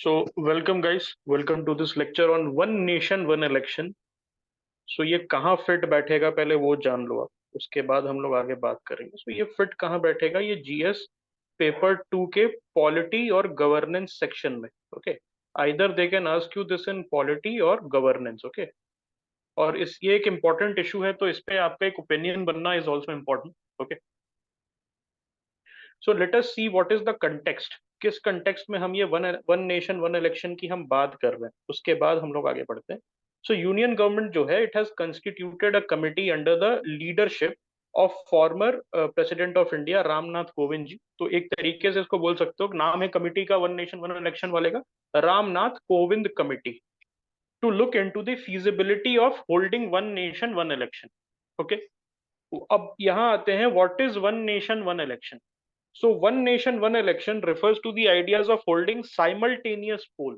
So, welcome guys. Welcome to this lecture on one nation, one election. So, ये कहाँ fit बैठेगा पहले वो जान लो आप, उसके बाद हम लोग आगे बात करेंगे. So, ये फिट कहाँ बैठेगा? ये जीएस पेपर 2 के पॉलिटी और गवर्नेंस सेक्शन में. Okay, either they can ask you this in polity और गवर्नेंस. ओके, और इस ये एक इम्पोर्टेंट इशू है, तो इस पे आपका एक ओपिनियन बनना is also important. Okay, so let us see what is the context. किस कंटेक्स्ट में हम ये one one nation one election की हम बात कर रहे हैं, उसके बाद हम लोग आगे बढ़ते हैं. सो यूनियन गवर्नमेंट जो है, it has constituted a committee under the leadership of former president of India Ramnath Kovind ji. तो एक तरीके से इसको बोल सकते हो, नाम है कमिटी का वन नेशन वन इलेक्शन वाले का, Ramnath Kovind committee, to look into the feasibility of holding one nation one election. Okay, अब यहाँ आते हैं, what is one nation one election. So one nation, one election refers to the ideas of holding simultaneous poll.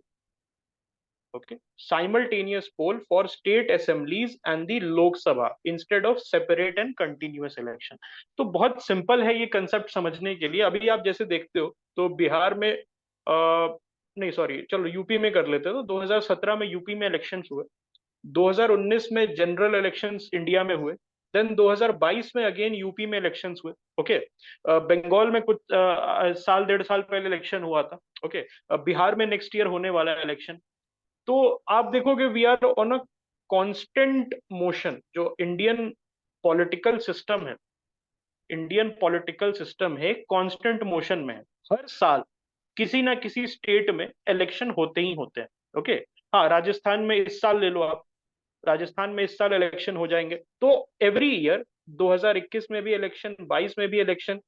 Okay, simultaneous poll for state assemblies and the Lok Sabha instead of separate and continuous election. तो बहुत simple है ये concept समझने के लिए. अभी आप जैसे देखते हो तो बिहार में नहीं सॉरी, चलो यूपी में कर लेते हैं. तो 2017 में यूपी में इलेक्शंस हुए, 2019 में जनरल इलेक्शंस इंडिया में हुए, देन 2022 में अगेन यूपी में इलेक्शंस हुए. ओके, बंगाल में कुछ साल डेढ़ साल पहले इलेक्शन हुआ था. ओके, बिहार में नेक्स्ट ईयर होने वाला है इलेक्शन. तो आप देखोगे we are on a constant motion. जो इंडियन पॉलिटिकल सिस्टम है, इंडियन पॉलिटिकल सिस्टम है, कांस्टेंट मोशन में है. हर साल किसी ना किसी स्टेट में इलेक्शन होते ही होते हैं. ओके, हाँ, राजस्थान में इस साल ले लो आप, राजस्थान में इस साल इलेक्शन हो जाएंगे. तो एवरी ईयर 2021 में भी इलेक्शन, 22 में भी इलेक्शन,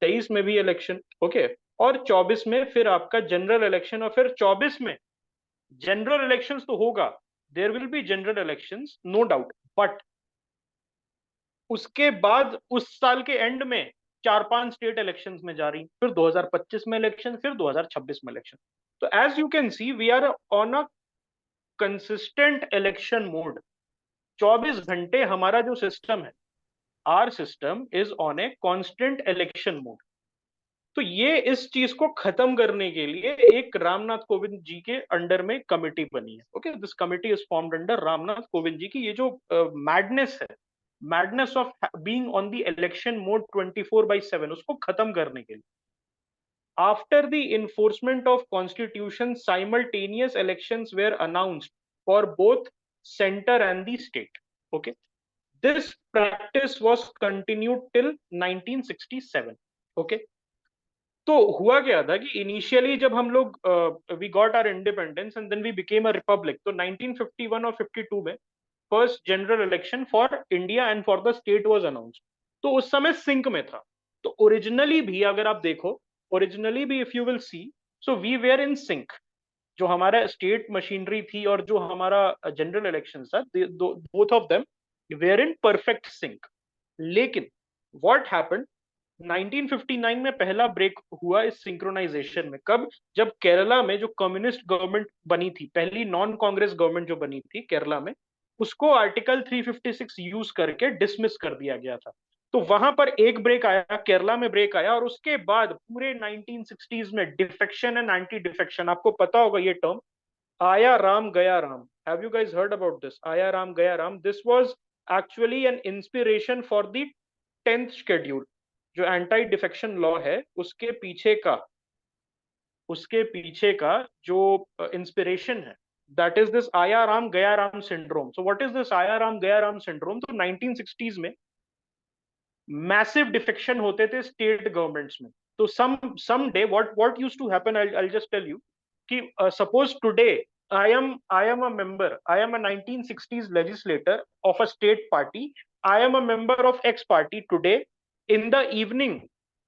23 में भी इलेक्शन. ओके, और 24 में फिर आपका जनरल इलेक्शन, और फिर 24 में जनरल इलेक्शंस तो होगा, there will be general elections no doubt, but उसके बाद उस साल के एंड में चार पांच स्टेट इलेक्शंस में जा रही, फिर 2025 में इलेक्शन, फिर 2026 में इलेक्शन. तो as you can see we are on a consistent election mode. 24 घंटे हमारा जो सिस्टम है, our system is on a constant election mode. तो ये इस चीज को खत्म करने के लिए एक रामनाथ कोविंद जी के अंडर में कमिटी बनी है. Okay, this committee is formed under Ramnath Kovind ji की. ये जो मैडनेस है, madness of being on the election mode 24/7, उसको खत्म करने के लिए, after the enforcement of constitution, simultaneous elections were announced for both centre and the state. Okay, this practice was continued till 1967. Okay, तो हुआ क्या था कि इनिशियली जब हम लोग we got our independence and then we became a republic, तो 1951 और 52 में first general election for India and for the state was announced. तो उस समय सिंक में था. तो ओरिजिनली भी अगर आप देखो, ओरिजिनली भी if you will see, so we were in sync. जो हमारा स्टेट मशीनरी थी और जो हमारा जनरल इलेक्शन था, both of them were in perfect sync. लेकिन व्हाट हैपेंड, 1959 में पहला ब्रेक हुआ इस सिंक्रोनाइजेशन में. कब? जब केरला में जो कम्युनिस्ट गवर्नमेंट बनी थी, पहली नॉन कांग्रेस गवर्नमेंट जो बनी थी केरला में, उसको आर्टिकल 356 यूज करके डिसमिस कर दिया गया था. तो वहां पर एक ब्रेक आया, केरला में ब्रेक आया, और उसके बाद पूरे 1960s में डिफेक्शन एंड एंटी डिफेक्शन, आपको पता होगा ये टर्म, आया राम गया Ram. Have you guys heard about this आया राम गया Ram? This was actually an inspiration for the 10th schedule. जो एंटी डिफेक्शन लॉ है, उसके पीछे का जो इंस्पिरेशन है, दैट इज दिस आया राम गया Ram syndrome. So what is this आया राम गया राम सिंड्रोम? तो 1960s में मैसिव डिफेक्शन होते थे स्टेट गवर्नमेंट्स में. तो some day what used to happen, I just tell you कि suppose today I am a member, I am a 1960s legislator of a state party. I am a member of X party today. In the evening,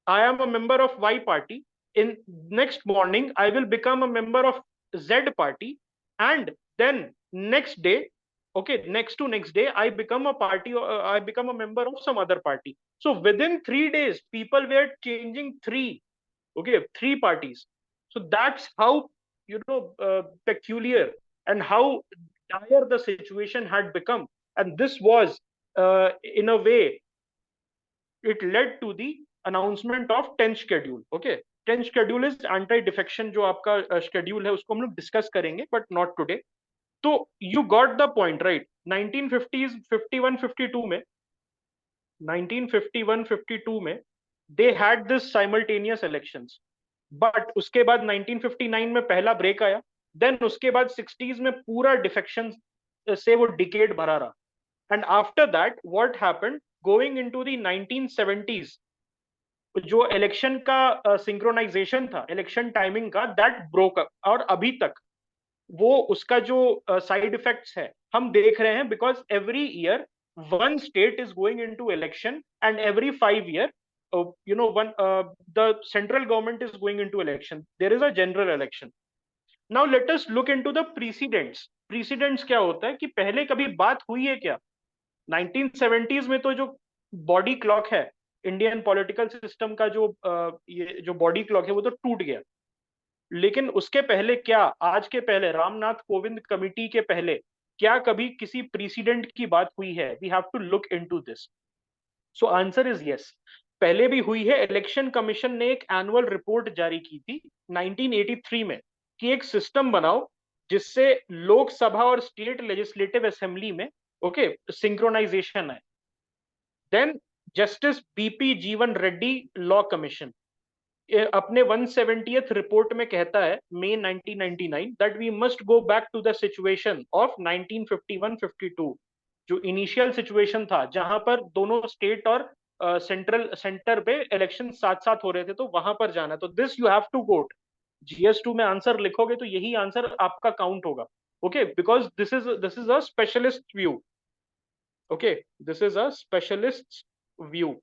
I am a member of Y party. In next morning, I will become a member of Z party, and then next day, okay, next day, I become a member of some other party. So within 3 days, people were changing three parties. So that's how, peculiar and how dire the situation had become. And this was, in a way, it led to the announcement of 10th schedule. Okay, tenth schedule is anti defection, जो आपका schedule है उसको हम लोग discuss करेंगे, but not today. तो you got the point right. 1950s 51 52 में 1951 52 में they had this simultaneous elections, but उसके बाद 1959 में पहला ब्रेक आया। देन उसके बाद 60s में पूरा डिफेक्शन से वो डिकेड भरा रहा। And after that what happened, going into the 1970s, जो इलेक्शन का सिंक्रोनाइजेशन था, इलेक्शन टाइमिंग का, दैट ब्रोक अप। और अभी तक वो उसका जो साइड इफेक्ट्स है हम देख रहे हैं, because every year one state is going into election and every 5 year one the central government is going into election, there is a general election. Now let us look into the precedents. Precedents क्या होता है कि पहले कभी बात हुई है क्या? 1970s में तो जो बॉडी क्लॉक है इंडियन पॉलिटिकल सिस्टम का, ये जो बॉडी क्लॉक है वो तो टूट गया। लेकिन उसके पहले क्या, आज के पहले, रामनाथ कोविंद कमिटी के पहले क्या कभी किसी प्रीसिडेंट की बात हुई है? We have to look into this. So answer is yes, पहले भी हुई है। इलेक्शन कमीशन ने एक एनुअल रिपोर्ट जारी की थी 1983 में कि एक सिस्टम बनाओ जिससे लोकसभा और स्टेट लेजिस्लेटिव असेंबली में ओके सिंक्रोनाइजेशन है। Then justice BP Jeevan Reddy law commission अपने 170th रिपोर्ट में कहता है, मई 1999, that we must go back to the situation of 1951-52, जो इनिशियल सिचुएशन था जहां पर दोनों स्टेट और सेंटर पे इलेक्शन साथ साथ हो रहे थे, तो वहां पर जाना। तो this you have to quote. GS2 में आंसर लिखोगे तो यही आंसर आपका काउंट होगा। Okay, because this is a specialist view. Okay, this is a specialist view.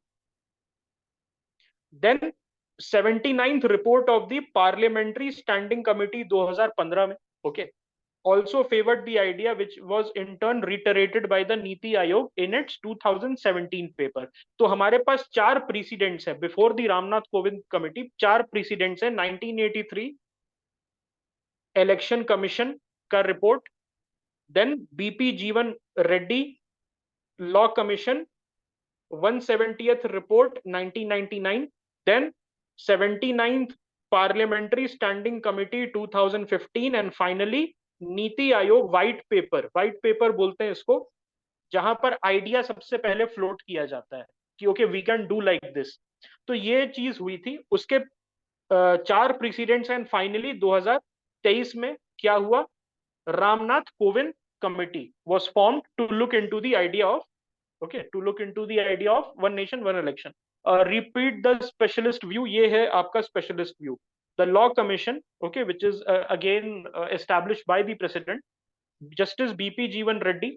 Then 79th report of the parliamentary standing committee 2015 में okay also favored the idea, which was in turn reiterated by the NITI Aayog in its 2017 paper. तो हमारे पास चार precedents है before the Ramnath Kovind committee. चार precedents है। 1983 election commission का report, then BP Jeevan Reddy law commission 170th report 1999, then 79th parliamentary standing committee 2015, and finally NITI Aayog white paper. White paper बोलते हैं इसको, जहां पर आइडिया सबसे पहले फ्लोट किया जाता है कि okay we can do like this. तो ये चीज हुई थी। उसके चार प्रेसिडेंट्स एंड फाइनली 2023 में क्या हुआ, Ramnath Kovind committee was formed to look into the idea of one nation one election. Repeat the specialist view, ये है आपका specialist view. The law commission, okay, which is again established by the president, Justice BP Jeevan Reddy,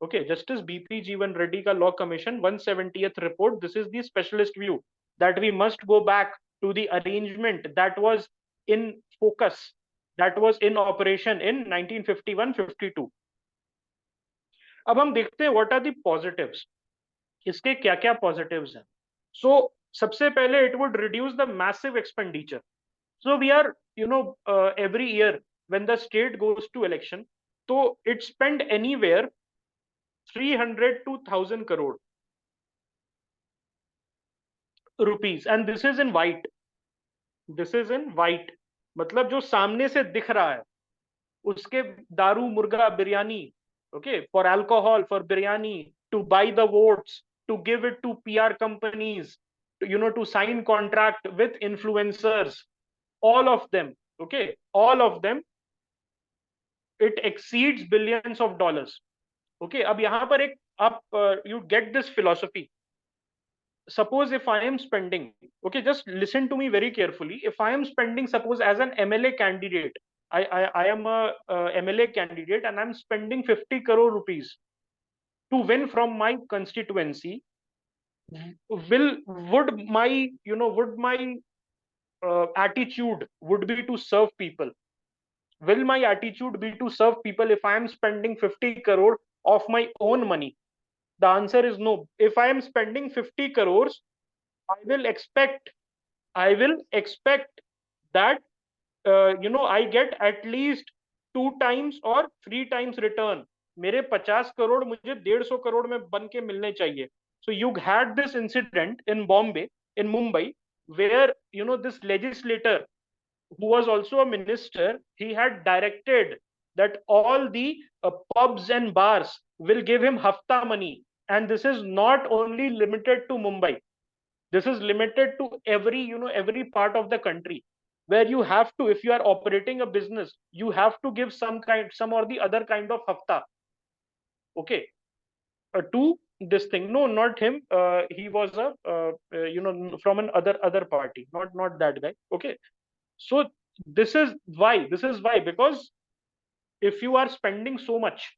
okay, Justice BP Jeevan Reddy का law commission 170th report. This is the specialist view that we must go back to the arrangement that was in focus, that was in operation in 1951-52. अब हम देखते हैं what are the positives, इसके क्या क्या positives हैं। So सबसे पहले it would reduce the massive expenditure. So we are every year when the state goes to election, तो it spend anywhere 300 to 1000 crore rupees, and this is in white. This is in white, मतलब जो सामने से दिख रहा है उसके दारू मुर्गा biryani, okay, for alcohol, for biryani, to buy the votes, to give it to PR companies, to sign contract with influencers, all of them, okay, all of them, it exceeds billions of dollars. Okay, अब यहाँ पर एक आप you get this philosophy. Suppose if I am spending, okay, just listen to me very carefully. If I am spending, suppose as an MLA candidate, I am a MLA candidate and I'm spending 50 crore rupees to win from my constituency. Would my attitude would be to serve people? Will my attitude be to serve people if I am spending 50 crore of my own money? The answer is no. If I am spending 50 crores, I will expect that I get at least 2 times or 3 times return. मेरे 50 करोड़ मुझे 150 करोड़ में बन के मिलने चाहिए. So you had this incident in Bombay, in Mumbai, where this legislator who was also a minister, he had directed that all the pubs and bars will give him hafta money, and this is not only limited to Mumbai. This is limited to every part of the country, where you have to, if you are operating a business, you have to give some or the other kind of hafta. Okay. To this thing. No, not him. He was a from an other party, not that guy. Okay. So this is why, because if you are spending so much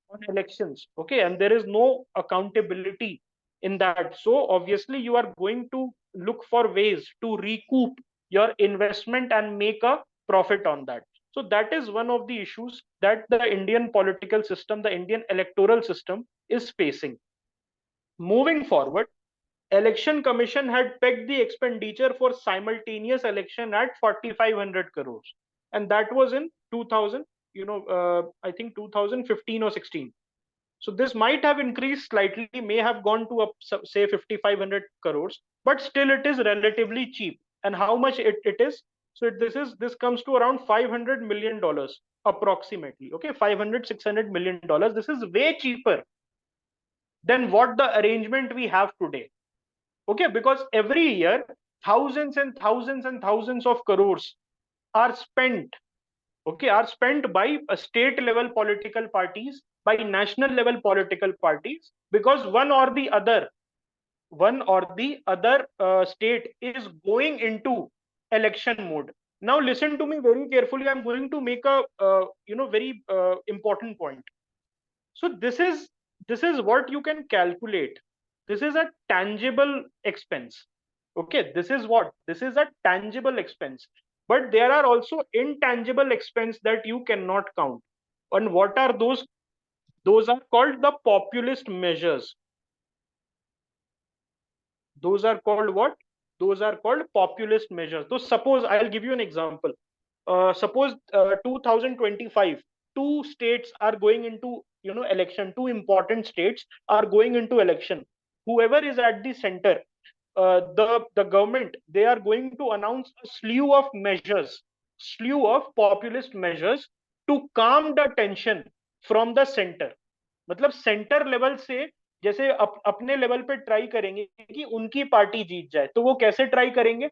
on elections, okay, and there is no accountability in that, so obviously you are going to look for ways to recoup your investment and make a profit on that. So that is one of the issues that the Indian political system, the Indian electoral system is facing. Moving forward, Election Commission had pegged the expenditure for simultaneous election at 4,500 crores, and that was in 2000. I think 2015 or 16. So this might have increased slightly, may have gone to up, say 5,500 crores, but still it is relatively cheap. And how much it is? So this comes to around $500 million approximately. Okay, 500-600 million dollars. This is way cheaper than what the arrangement we have today. Okay, because every year thousands and thousands and thousands of crores are spent, okay, are spent by state level political parties, by national level political parties, because one or the other state is going into election mode. Now listen to me very carefully. I'm going to make a very important point. So this is what you can calculate. This is a tangible expense. Okay, this is a tangible expense. But there are also intangible expense that you cannot count. And what are those? Those are called the populist measures. Those are called what? Those are called populist measures. So suppose I'll give you an example. Suppose 2025, two states are going into election. Two important states are going into election. Whoever is at the center, the government, they are going to announce a slew of populist measures to calm the tension from the center. मतलब centre level से, जैसे अपने level पे try करेंगे कि उनकी party जीत जाए, तो वो कैसे ट्राई करेंगे?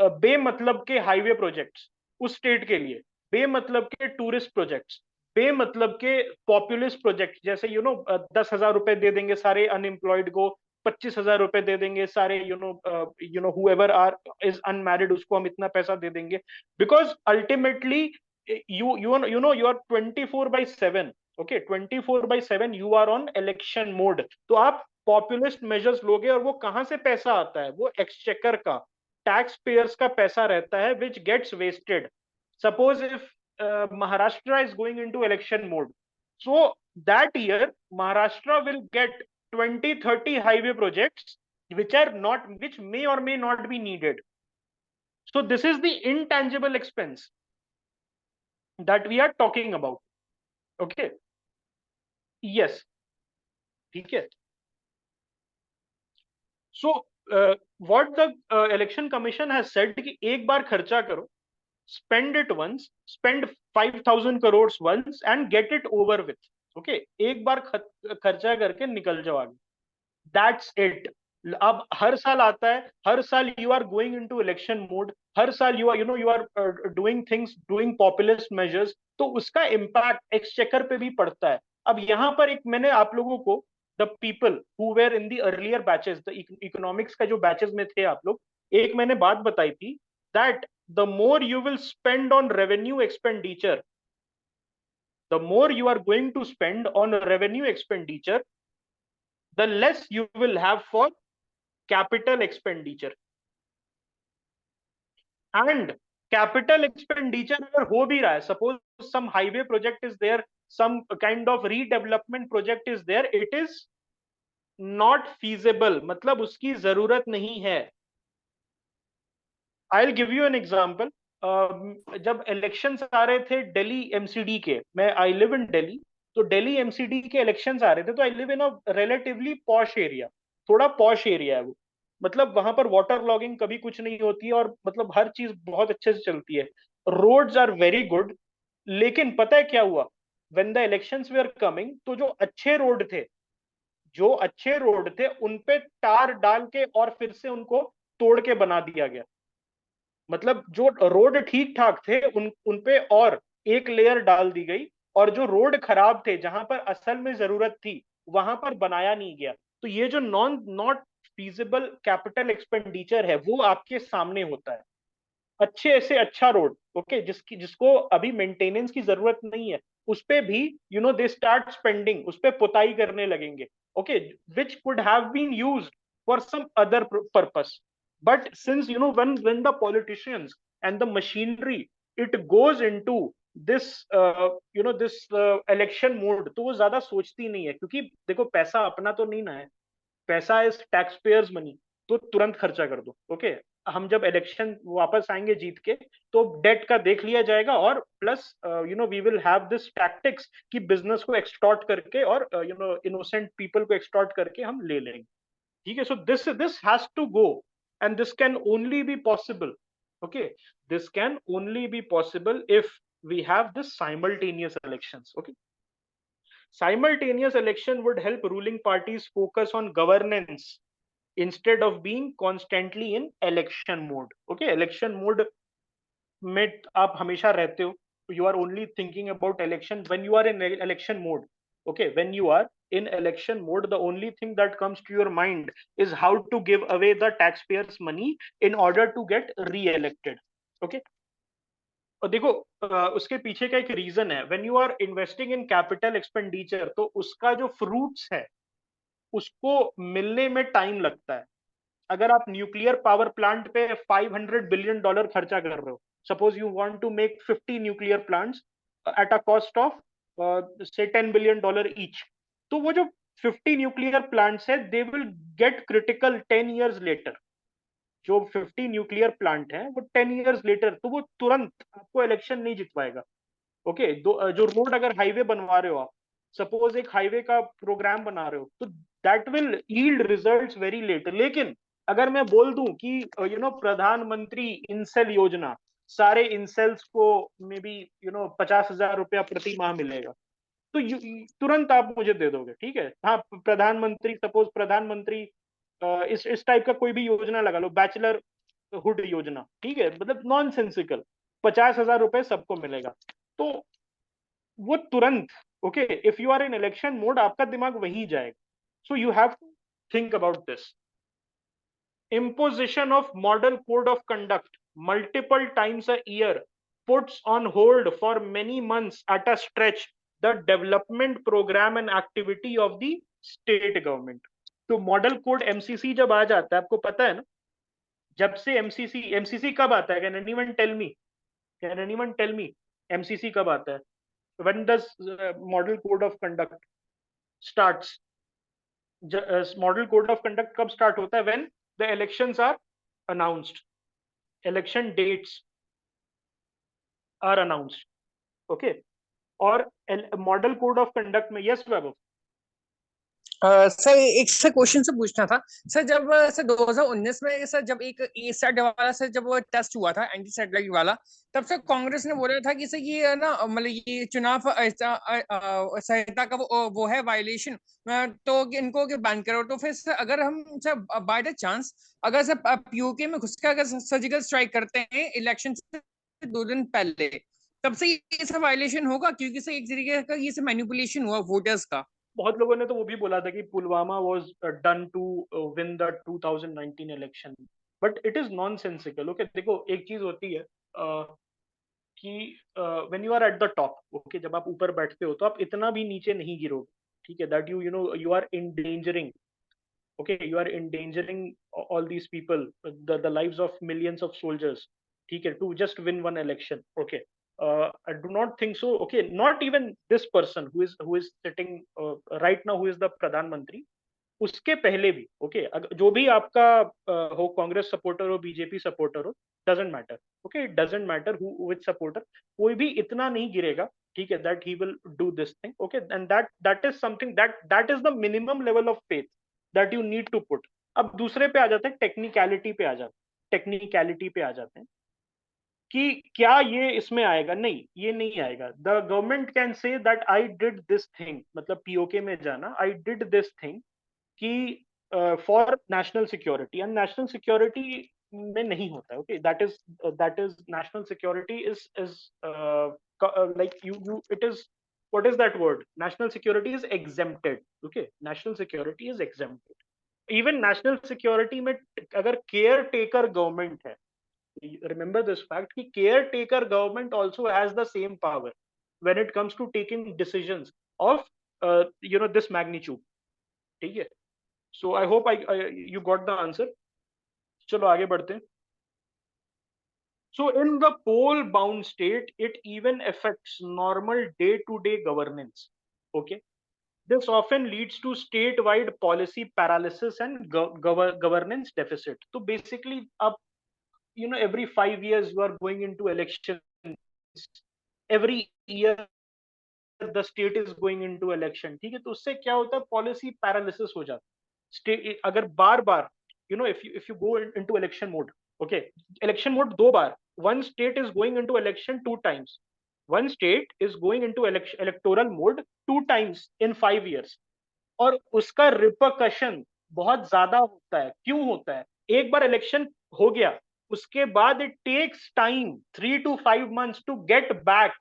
बेमतलब के हाईवे प्रोजेक्ट्स उस स्टेट के लिए, बेमतलब के टूरिस्ट प्रोजेक्ट्स, बेमतलब के पॉपुलिस्ट प्रोजेक्ट, जैसे 10,000 रुपए दे देंगे सारे अनएम्प्लॉयड को, 25,000 रुपए दे देंगे सारे हुएवर आर इज अनमैरिड, उसको हम इतना पैसा दे देंगे, because ultimately you are 24/7, okay, 24/7 you are on election mode. तो आप पॉपुलिस्ट मेजर्स लोगे, और वो कहां से पैसा आता है? वो एक्सचेकर का, टैक्स पेयर्स का पैसा रहता है, which gets wasted. Suppose if Maharashtra is going into election mode, so that year Maharashtra will get 20-30 highway projects which may or may not be needed. So this is the intangible expense that we are talking about. Okay. Yes. ठीक है. So what the election commission has said कि एक बार खर्चा करो, spend it once, spend 5,000 crores once and get it over with. Okay, एक बार खर्चा करके निकल जाओ आगे. That's it. अब हर साल आता है, हर साल you are going into election mode, हर साल you are doing things, doing populist measures, तो उसका impact एक्सचेकर पे भी पड़ता है. अब यहाँ पर एक मैंने आप लोगों को, the people who were in the earlier batches, the economics का जो batches में थे आप लोग, एक मैंने बात बताई थी that the more you will spend on revenue expenditure, the more you are going to spend on revenue expenditure, the less you will have for capital expenditure. And capital expenditure अगर हो भी रहा है, suppose some highway project is there, some kind of redevelopment project is there, it is not feasible, मतलब उसकी जरूरत नहीं है. I'll give you an example. जब इलेक्शंस आ रहे थे दिल्ली एमसीडी के, मैं आई लिव इन दिल्ली, तो दिल्ली एमसीडी के इलेक्शंस आ रहे थे, तो I live in a relatively posh area, थोड़ा पॉश एरिया है वो. मतलब वहां पर वाटर लॉगिंग कभी कुछ नहीं होती है, और मतलब हर चीज बहुत अच्छे से चलती है, रोड्स आर वेरी गुड। लेकिन पता है क्या हुआ, when the elections they are coming, तो जो अच्छे रोड थे, जो अच्छे रोड थे उन पे टार डाल के और फिर से उनको तोड़ के बना दिया गया। मतलब जो रोड ठीक ठाक थे उन पे और एक लेयर डाल दी गई, और जो रोड खराब थे जहां पर असल में जरूरत थी वहां पर बनाया नहीं गया। तो ये जो नॉट फीजिबल कैपिटल एक्सपेंडिचर है वो आपके सामने होता है। अच्छे से अच्छा रोड, ओके, जिसको अभी मेंटेनेंस की जरूरत नहीं है, उस पे भी दे स्टार्ट स्पेंडिंग, उस पे पुताई करने लगेंगे, okay, which could have been used for some other purpose. But since when the politicians and the machinery, it goes into this this election mode, तो वो ज्यादा सोचती नहीं है, क्योंकि देखो पैसा अपना तो नहीं ना है, पैसा इज टैक्स पेयर्स मनी, तो तुरंत खर्चा कर दो, ओके। हम जब इलेक्शन वापस आएंगे जीत के, तो डेट का देख लिया जाएगा, और plus we will have this tactics कि बिजनेस को एक्सटॉर्ट करके और इनोसेंट पीपल को एक्सटॉर्ट करके हम ले लेंगे, ठीक है। So this has to go, and this can only be possible, okay, this can only be possible if we have this simultaneous elections, okay. Simultaneous election would help ruling parties focus on governance instead of being constantly in election mode, okay। election mode में आप हमेशा रहते हो, you are only thinking about election when you are in election mode, okay। when you are in election mode, the only thing that comes to your mind is how to give away the taxpayers money in order to get re-elected, okay। और देखो उसके पीछे का एक reason है, when you are investing in capital expenditure, तो उसका जो फ्रूट्स है उसको मिलने में टाइम लगता है। अगर आप न्यूक्लियर पावर प्लांट पे $500 बिलियन खर्चा कर रहे हो, suppose you want to make 50 nuclear plants at a cost of say $10 billion each, तो वो जो 50 न्यूक्लियर प्लांट्स है they will get critical 10 years later. जो 50 न्यूक्लियर प्लांट है वो 10 years लेटर, तो वो तुरंत आपको इलेक्शन नहीं जितवाएगा, ओके। जो रोड अगर हाईवे बनवा रहे हो आप, सपोज एक हाईवे का प्रोग्राम बना रहे हो, तो that will yield results very late. लेकिन अगर मैं बोल दूं कि प्रधानमंत्री इंसेल योजना, सारे इंसेल्स को मे बी 50,000 रुपया प्रति माह मिलेगा, तो तुरंत आप मुझे दे दोगे, ठीक है। हाँ, प्रधानमंत्री, सपोज प्रधानमंत्री इस टाइप का कोई भी योजना लगा लो, बैचलर हुड योजना, ठीक है, मतलब नॉन सेंसिकल, 50,000 रुपए सबको मिलेगा, तो वो तुरंत, okay. If you are in election mode आपका दिमाग वहीं जाएगा। So you have to think about this. Imposition of model code of conduct multiple times a year puts on hold for many months at a stretch the development program and activity of the state government। तो model code MCC जब आ जाता है, आपको पता है ना, जब से एमसीसी एमसीसी कब आता है, can anyone tell me, can anyone tell me MCC कब आता है, when does model code of conduct starts. Model code of conduct कब स्टार्ट होता है, when the elections are announced, election dates are announced, okay. और model code of conduct में, yes Vaibhav. Sir एक sir question से पूछना था सर। जब सर 2019 में सर जब एक ए सेट वाला सर जब वो टेस्ट हुआ था एंटी सेटेलाइट वाला, तब सर कांग्रेस ने बोला था कि सर ये ना मतलब ये चुनाव संहिता का वो है वायलेशन, तो इनको बैन करो। तो फिर सर अगर हम सर बाय द चांस अगर सर पीओके में घुस कर अगर सर्जिकल स्ट्राइक करते हैं इलेक्शन से 2 दिन पहले, तब से ये सब वायलेशन होगा, क्योंकि सर एक तरीके का ये सब मैनिपुलेशन हुआ वोटर्स का। बहुत लोगों ने तो वो भी बोला था कि Pulwama was done to win the 2019 election, but it is nonsensical, okay. देखो एक चीज होती है कि when you are at the top, okay, जब आप ऊपर बैठते हो तो आप इतना भी नीचे नहीं गिरोगे, ठीक है। That you are endangering, okay, you are endangering all these people, the lives of millions of soldiers, ठीक है, to just win one election, okay। I do not think so, okay, not even this person who is sitting right now, who is the प्रधानमंत्री, उसके पहले भी, okay, जो भी आपका हो, कांग्रेस सपोर्टर हो, बीजेपी सपोर्टर हो, doesn't matter, okay, it doesn't matter who which supporter, कोई भी इतना नहीं गिरेगा, ठीक है, that he will do this thing, okay. And that is something, that is the minimum level of faith that you need to put, अब दूसरे पे आ जाते हैं, टेक्निकलिटी पे आ जाते हैं कि क्या ये इसमें आएगा? नहीं, ये नहीं आएगा। The government can say that I did this thing, मतलब पीओके में जाना, आई डिड दिस थिंग कि for national security, and national security में नहीं होता है। Okay, that is national security is like you it is, what is that word? National security is exempted. Okay, national security is exempted. Even national security में अगर care taker government है, remember this fact कि caretaker government also has the same power when it comes to taking decisions of this magnitude. ठीक है? So I hope I you got the answer. चलो आगे बढ़ते हैं. So in the poll bound state, it even affects normal day-to-day governance. Okay. This often leads to statewide policy paralysis and governance deficit. So basically, up every 5 years you are going into elections. Every year the state is going into election. ठीक है, तो उससे क्या होता है? Policy paralysis हो जाता है. स्टेट अगर बार बार if you go into election mode, okay, election mode दो बार, one state is going into election 2 times, one state is going into electoral mode 2 times in 5 years, और उसका रिपरकशन बहुत ज्यादा होता है. क्यों होता है? एक बार इलेक्शन हो गया, उसके बाद it takes time 3 to 5 months to get back.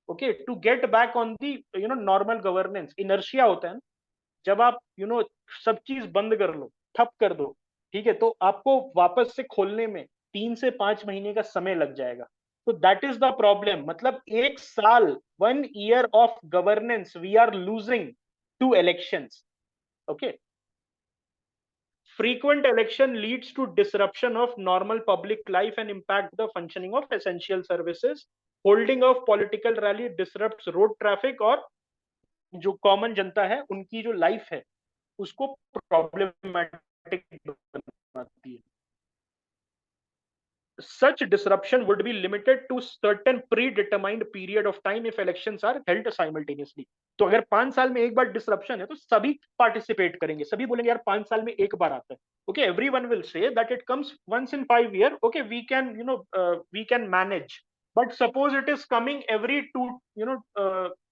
Okay, to get back on the normal governance. Inertia होता है ना, जब आप सब चीज बंद कर लो, ठप कर दो, ठीक है, तो आपको वापस से खोलने में 3 से 5 महीने का समय लग जाएगा. तो दैट इज द प्रॉब्लम. मतलब 1 साल, 1 year of governance we are losing to elections. Okay, frequent election leads to disruption of normal public life and impact the functioning of essential services. Holding of political rally disrupts road traffic और जो common जनता है उनकी जो life है उसको problematic बनाती है. Such disruption would be limited to certain predetermined period of time if elections are held simultaneously. तो अगर 5 साल में एक बार डिसरप्शन है तो सभी पार्टिसिपेट करेंगे, सभी बोलेंगे यार 5 साल में एक बार आता है. Okay, everyone will say that it comes once in 5 years. Okay, we can manage. But suppose it is coming every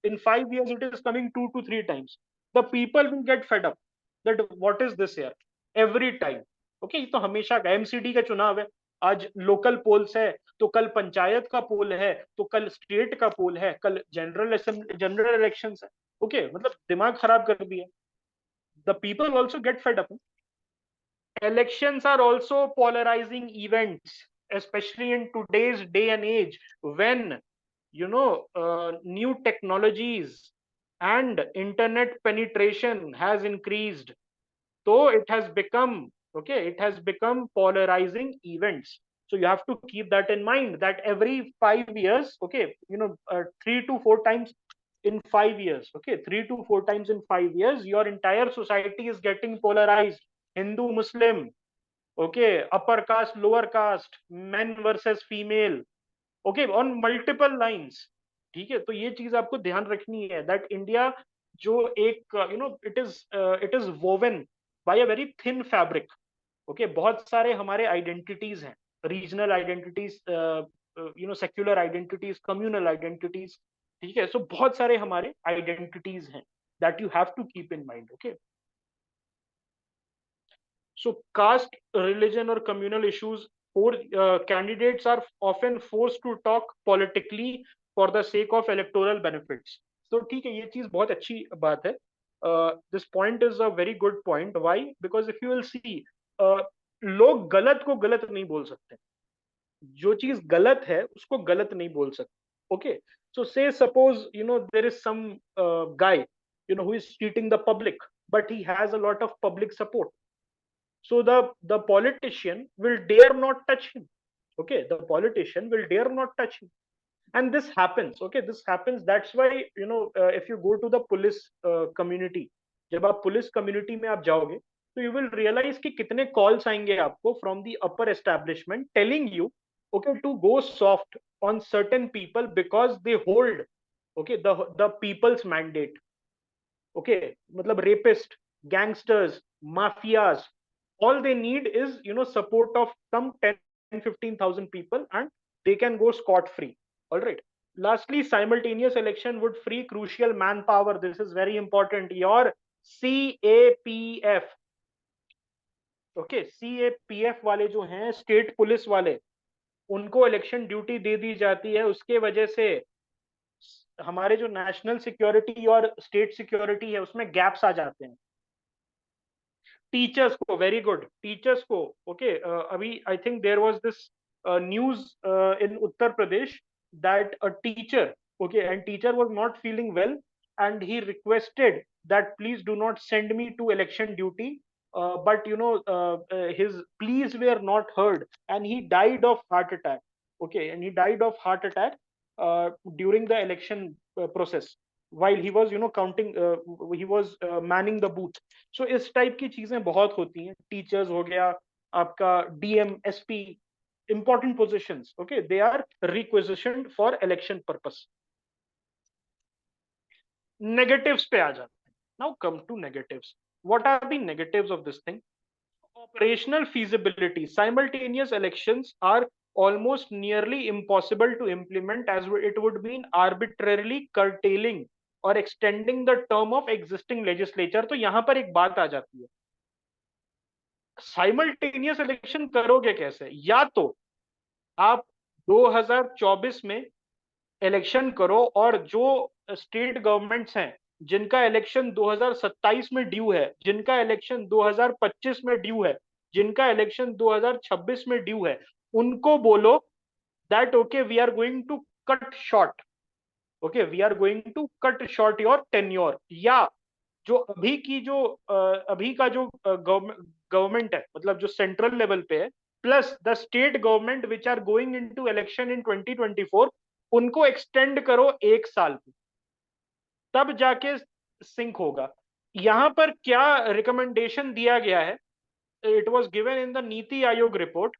in 5 years, it is coming 2 to 3 times. The people will get fed up. That what is this here? Every time. Okay, ये तो हमेशा का MCD का चुनाव है. आज local poles है, तो कल पंचायत का पोल है, तो कल स्टेट का पोल है, कल जनरल इलेक्शंस है. ओके, मतलब दिमाग खराब कर दिया. The people also get fed up. Elections are also polarizing events, especially in today's day and age when new technologies and internet penetration has increased. So it has become polarizing events. So you have to keep that in mind that every 5 years, 3 to 4 times in 5 years, 3 to 4 times in 5 years, your entire society is getting polarized. Hindu, Muslim, upper caste, lower caste, men versus female, on multiple lines. ठीक है, तो ये चीज आपको ध्यान रखनी है that India जो एक it is woven by a very thin fabric. Okay, बहुत सारे हमारे आइडेंटिटीज हैं, regional identities, secular identities, communal identities. ठीक है, सो बहुत सारे हमारे आइडेंटिटीज हैं that you have to keep in mind. Okay, so caste, religion or communal issues, or candidates are often forced to talk politically for the sake of electoral benefits. So ठीक है, ये चीज बहुत अच्छी बात है. This point is a very good point. Why? Because if you will see, लोग गलत को गलत नहीं बोल सकते. जो चीज गलत है उसको गलत नहीं बोल सकते. Okay, so say suppose there is some guy who is cheating the public, but he has a lot of public support. So the politician will dare not touch him. Okay, the politician will dare not touch him, and this happens. Okay, this happens. That's why if you go to the police community, जब आप police community में आप जाओगे तो you will realize कि कितने calls आएंगे आपको from the upper establishment telling you, okay, to go soft on certain people because they hold, okay, the people's mandate. Okay, मतलब rapist, gangsters, mafias, all they need is, you know, support of some 10-15,000 people, and they can go scot free. All right. Lastly, simultaneous election would free crucial manpower. This is very important. Your CAPF, okay, CAPF वाले जो हैं, state police वाले, उनको election duty दे दी जाती है. उसके वजह से हमारे जो नेशनल सिक्योरिटी और स्टेट सिक्योरिटी है उसमें गैप्स आ जाते हैं. टीचर्स को, वेरी गुड, टीचर्स को, ओके, अभी I think there was this news in Uttar Pradesh that a teacher, okay, and teacher was not feeling well and he requested that please do not send me to election duty, but you know, his pleas were not heard and he died of heart attack. Okay, and he died of heart attack during the election process while he was, you know, counting, he was manning the booth. So इस type की चीजें बहुत होती हैं. Teachers हो गया, आपका DM, SP, important positions, okay, they are requisitioned for election purpose. Negatives पे आ जाते हैं. Now come to negatives. What are the negatives of this thing? Operational feasibility. Simultaneous elections are almost nearly impossible to implement, as it would mean arbitrarily curtailing or extending the term of existing legislature. तो यहां पर एक बात आ जाती है, simultaneous election करोगे कैसे? या तो आप 2024 में इलेक्शन करो और जो स्टेट गवर्नमेंट्स हैं जिनका इलेक्शन 2027 में ड्यू है, जिनका इलेक्शन 2025 में ड्यू है, जिनका इलेक्शन 2026 में ड्यू है, उनको बोलो that okay we are going to cut short, okay we are going to cut short your tenure. या जो अभी की जो अभी का जो गवर्नमेंट है, मतलब जो सेंट्रल लेवल पे है, plus the state government which are going into election in 2024, उनको एक्सटेंड करो 1 साल की, तब जाके सिंक होगा. यहां पर क्या रिकमेंडेशन दिया गया है? It was given in the NITI Aayog report.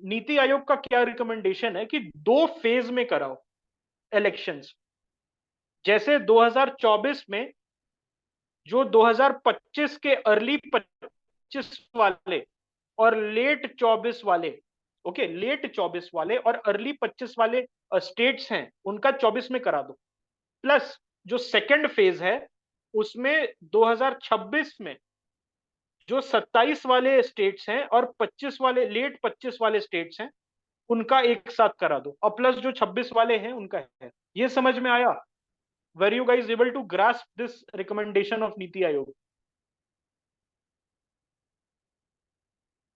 NITI Aayog का क्या रिकमेंडेशन है कि 2 फेज में कराओ इलेक्शंस. जैसे 2024 में जो 2025 के अर्ली 25 वाले और लेट 24 वाले, ओके, लेट 24 वाले और अर्ली 25 वाले स्टेट्स हैं, उनका 24 में करा दो. प्लस जो सेकंड फेज है उसमें 2026 में जो 27 वाले स्टेट्स हैं और 25 वाले, लेट 25 वाले स्टेट्स हैं, उनका एक साथ करा दो, और प्लस जो 26 वाले हैं उनका है. ये समझ में आया? Were you guys able to grasp this recommendation of NITI Aayog?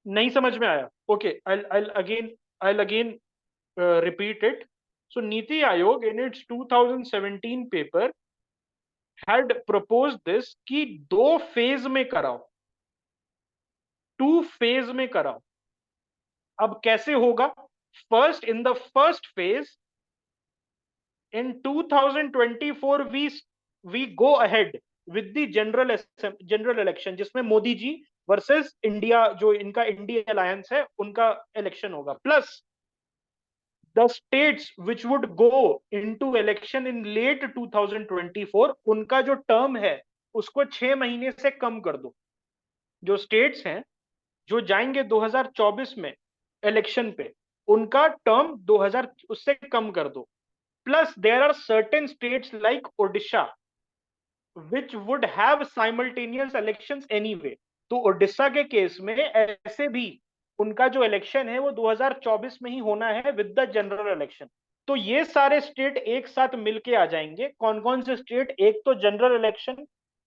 नहीं समझ में आया? Okay, I'll again repeat it. So NITI Aayog in its 2017 paper had proposed this कि 2 फेज में कराओ, 2 फेज में कराओ. अब कैसे होगा? First, in the first phase in 2024 we go ahead with the general election, जिसमें मोदी जी वर्सेस इंडिया, जो इनका इंडिया अलायंस है, उनका इलेक्शन होगा. Plus the states which would go into election in late 2024, उनका जो टर्म है उसको 6 महीने से कम कर दो. जो स्टेट्स हैं जो जाएंगे 2024 में इलेक्शन पे, उनका टर्म 2000 उससे कम कर दो. Plus, there are certain states like Odisha which would have simultaneous elections anyway. तो ओडिशा के केस में ऐसे भी उनका जो इलेक्शन है वो 2024 में ही होना है विद द जनरल इलेक्शन. तो ये सारे स्टेट एक साथ मिलके आ जाएंगे. कौन कौन से स्टेट? एक तो जनरल इलेक्शन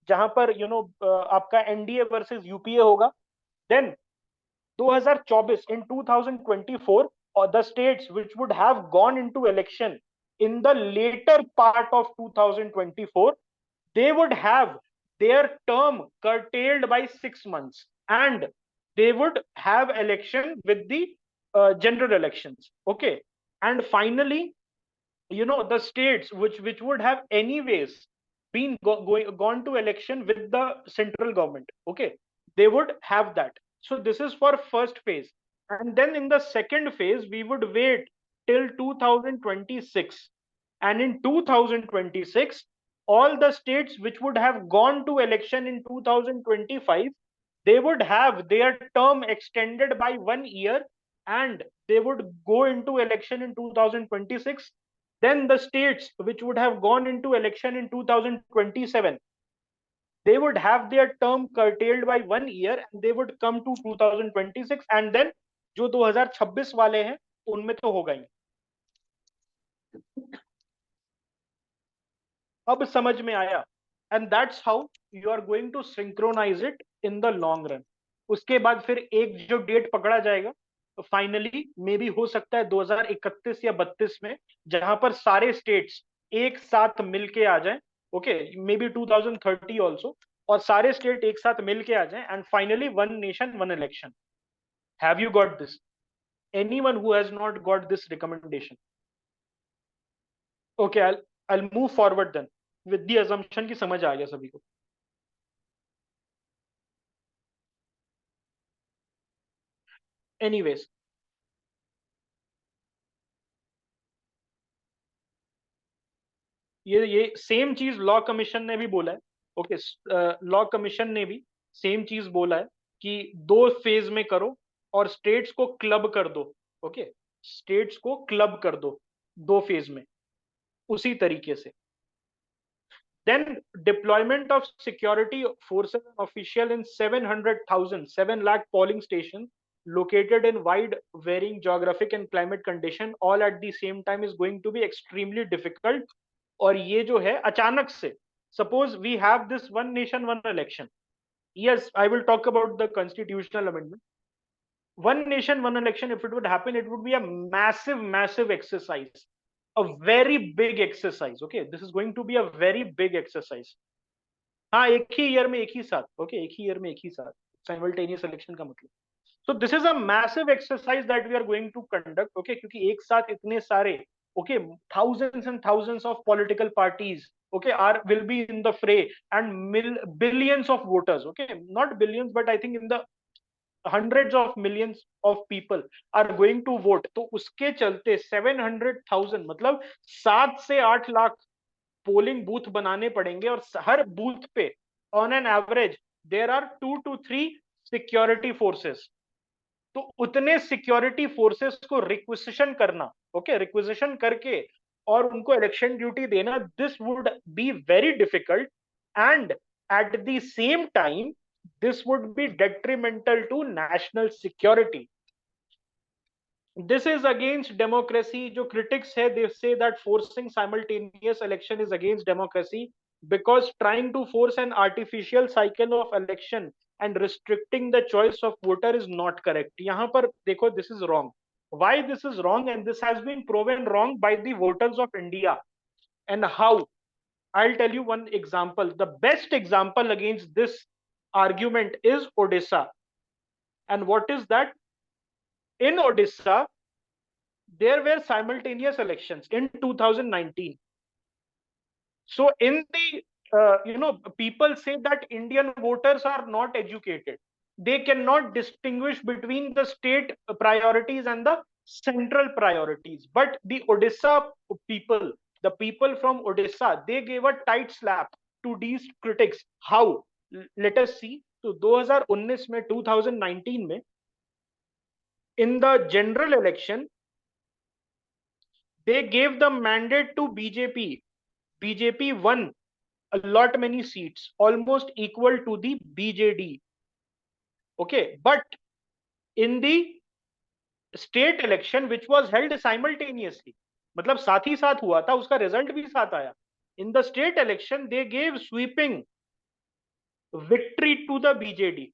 जहां पर आपका एनडीए वर्सेस यूपीए होगा. Then 2024 in 2024, or the states which would have gone into election in the later part of 2024, they would have their term curtailed by 6 months and they would have election with the general elections. Okay, and finally, the states which would have anyways been gone to election with the central government, okay, they would have that. So this is for first phase, and then in the second phase we would wait till 2026, and in 2026 all the states which would have gone to election in 2025, they would have their term extended by 1 year, and they would go into election in 2026. Then the states which would have gone into election in 2027, they would have their term curtailed by 1 year, and they would come to 2026, and then जो 2026 वाले हैं उनमें तो होगा ही. अब समझ में आया. And that's how you are going to synchronize it in the long run. उसके बाद फिर एक जो डेट पकड़ा जाएगा फाइनली मे बी हो सकता है 2031 या 32 में, जहां पर सारे स्टेट्स एक साथ मिलके आ जाएं. ओके, मे बी 2030 ऑल्सो, और सारे स्टेट एक साथ मिलके आ जाएं, and finally one nation one election. Have you got this? Anyone who has not got this recommendation? Okay, I'll move forward then with the assumption कि समझ आ गया सभी को. Anyways, ये सेम चीज लॉ कमीशन ने भी बोला है. ओके, लॉ कमीशन ने भी सेम चीज बोला है कि 2 फेज में करो और स्टेट्स को क्लब कर दो. ओके, स्टेट्स को क्लब कर दो 2 फेज में, उसी तरीके से. Then deployment of security forces and official in 7 lakh polling stations located in wide varying geographic and climate condition all at the same time is going to be extremely difficult. और ये जो है अचानक से, suppose we have this one nation one election. Yes, I will talk about the constitutional amendment. One nation one election, if it would happen, it would be a massive exercise, a very big exercise. Okay, this is going to be a very big exercise. हाँ, एक ही year में एक ही साथ. Okay, एक ही year में एक ही साथ simultaneous election का मतलब. So this is a massive exercise that we are going to conduct. Okay, क्योंकि एक साथ इतने सारे, okay, thousands and thousands of political parties, okay, are will be in the fray, and billions of voters, okay, not billions but I think in the hundreds of millions of people are going to vote. तो उसके चलते 700,000 मतलब 7 से 8 lakh polling booth बनाने पड़ेंगे, और हर booth पे on an average there are 2 to 3 security forces. तो उतने सिक्योरिटी फोर्सेस को रिक्विजिशन करना, ओके, रिक्विजिशन करके और उनको इलेक्शन ड्यूटी देना, this would be very difficult, and at the same time this would be detrimental to national security. This is against democracy. जो critics है, they say that forcing simultaneous election is against democracy because trying to force an artificial cycle of election and restricting the choice of voter is not correct. यहाँ पर देखो, this is wrong. Why this is wrong? And this has been proven wrong by the voters of India. And how? I'll tell you one example. The best example against this argument is Odisha. And what is that? In Odisha, there were simultaneous elections in 2019. So in the, people say that Indian voters are not educated. They cannot distinguish between the state priorities and the central priorities. But the Odisha people, the people from Odisha, they gave a tight slap to these critics. How? Let us see. So 2019 में, 2019 में, in the general election, they gave the mandate to BJP. BJP won a lot many seats, almost equal to the BJD. Okay, but in the state election, which was held simultaneously, मतलब साथ ही साथ हुआ था, उसका result भी साथ आया. In the state election, they gave sweeping victory to the BJD.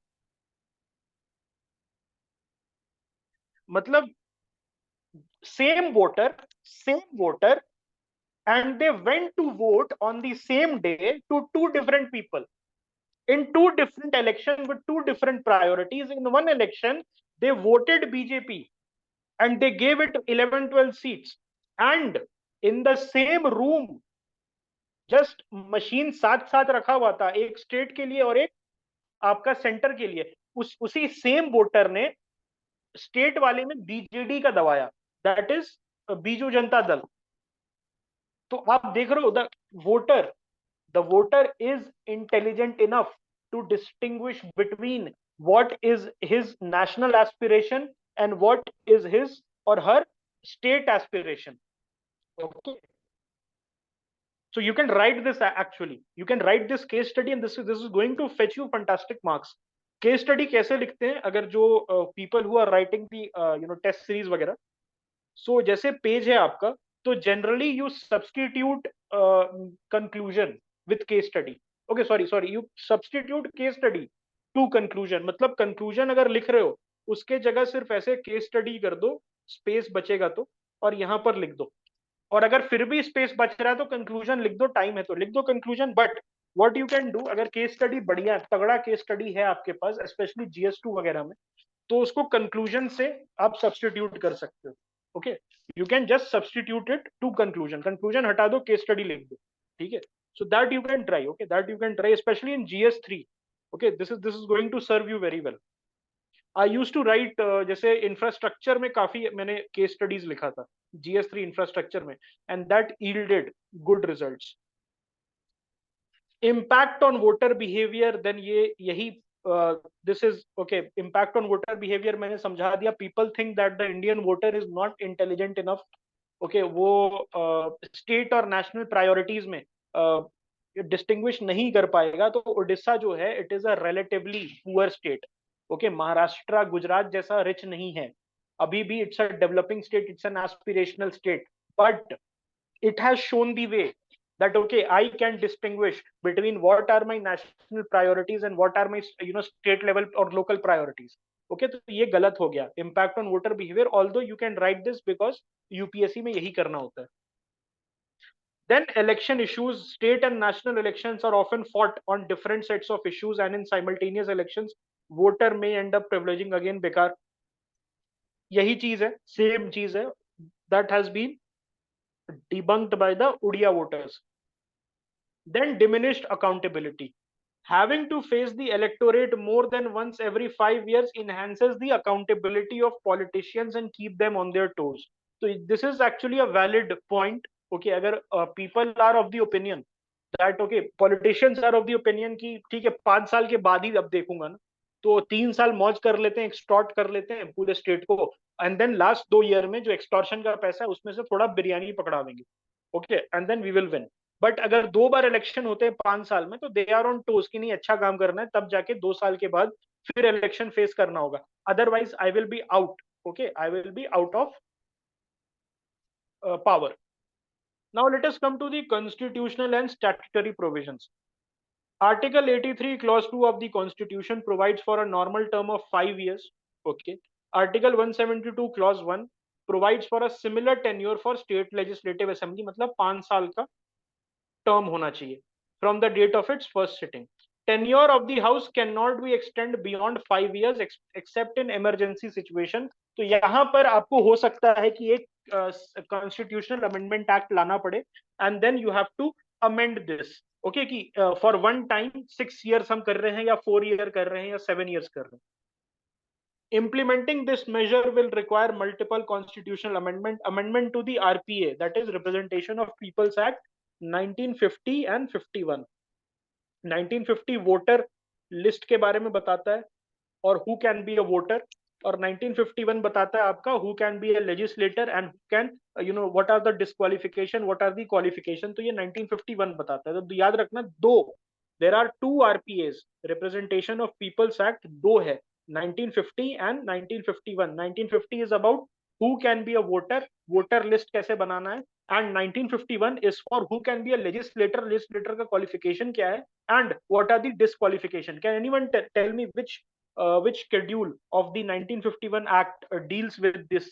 मतलब same voter, and they went to vote on the same day to 2 different people in 2 different elections with 2 different priorities. In one election, they voted BJP and they gave it 11-12 seats. And in the same room, just machine साथ साथ रखा हुआ था, एक state के लिए और एक आपका सेंटर के लिए. उसी सेम वोटर ने स्टेट वाले में बीजेडी का दबाया, दैट इज बीजू जनता दल. तो आप देख रहे हो, the voter, the voter is intelligent enough to distinguish between what is his national aspiration and what is his or her state aspiration. Okay, so you can write this, actually you can write this case study, and this is going to fetch you fantastic marks. Case study कैसे लिखते हैं, अगर जो people who are writing the test series वगैरह, so जैसे page है आपका, तो generally you substitute conclusion with case study. Okay, sorry you substitute case study to conclusion. मतलब कंक्लूजन अगर लिख रहे हो, उसके जगह सिर्फ ऐसे केस स्टडी कर दो, स्पेस बचेगा तो, और यहां पर लिख दो. और अगर फिर भी स्पेस बच रहा है तो कंक्लूजन लिख दो, टाइम है तो लिख दो conclusion. But what you can do, अगर केस स्टडी बढ़िया तगड़ा केस स्टडी है आपके पास, स्पेशली GS2 वगैरह में, तो उसको कंक्लूजन से आप सब्सटीट्यूट कर सकते हो. Okay, you can just substitute it to conclusion. Conclusion हटा दो, केस स्टडी लिख दो. ठीक है, so that you can try. Okay, that you can try specially in GS3. Okay, this is going to serve you very well. I use to write, जैसे infrastructure में काफी मैंने केस स्टडीज लिखा था GS3 इंफ्रास्ट्रक्चर में, and that yielded good results. Impact on voter behaviour, then ये यही this is okay. Impact on voter behaviour मैंने समझा दिया. People think that the Indian voter is not intelligent enough. Okay, वो state और national priorities में distinguish नहीं कर पाएगा. तो उड़ीसा जो है, it is a relatively poor state. Okay, Maharashtra Gujarat जैसा रिच नहीं है अभी भी. It's a developing state, it's an aspirational state, but it has shown the way that okay, I can distinguish between what are my national priorities and what are my state level or local priorities. Okay, तो ये गलत हो गया. impact on voter behavior, although you can write this because UPSC में यही करना होता है. Then election issues, state and national elections are often fought on different sets of issues, and in simultaneous elections voter may end up privileging again. बेकार, यही चीज है, same चीज है. that has been debunked by the Odia voters. Then diminished accountability. Having to face the electorate more than once every 5 years enhances the accountability of politicians and keep them on their toes. So this is actually a valid point. Okay, अगर people are of the opinion that okay, politicians are of the opinion कि ठीक है 5 साल के बाद ही अब देखूंगा ना, तो 3 साल मौज कर लेते हैं, एक्सटॉर्ट कर लेते हैं पूरे स्टेट को, एंड देन लास्ट 2 ईयर में जो एक्सटॉर्शन का पैसा है उसमें से थोड़ा बिरयानी पकड़ा देंगे. Okay, and then we will win. But अगर 2 बार इलेक्शन होते हैं 5 साल में, तो दे आर ऑन टोस कि नहीं अच्छा काम करना है, तब जाके 2 साल के बाद फिर इलेक्शन फेस करना होगा. Otherwise I will be out. Okay, I will be out of power. Now let us come to the constitutional and statutory provisions. Article 83 clause 2 of the constitution provides for a normal term of 5 years. Okay. Article 172 clause 1 provides for a similar tenure for state legislative assembly. मतलब 5 साल का term होना चाहिए from the date of its first sitting. Tenure of the house cannot be extended beyond 5 years except in emergency situation. तो यहाँ पर आपको हो सकता है कि एक constitutional amendment act लाना पड़े, and then you have to amend this. Okay, कि for one time 6 years हम कर रहे हैं या 4 year कर रहे हैं या 7 years कर रहे हैं. Implementing this measure will require multiple constitutional amendment to the RPA, that is Representation of People's Act 1950 and 51. 1950 voter list के बारे में बताता है और who can be a voter, और 1951 बताता है आपका हु कैन बी अ legislator and can what are the disqualification, what are the qualification. तो ये 1951 बताता है. तो याद रखना, दो there are 2 RPAs. Representation of peoples act 2 है, 1950 and 1951. 1950 is about who can be a voter, voter list कैसे बनाना है, and 1951 is for who can be a legislator. Legislator का qualification क्या है, and what are the disqualification. Can anyone tell me which schedule of the 1951 act deals with this?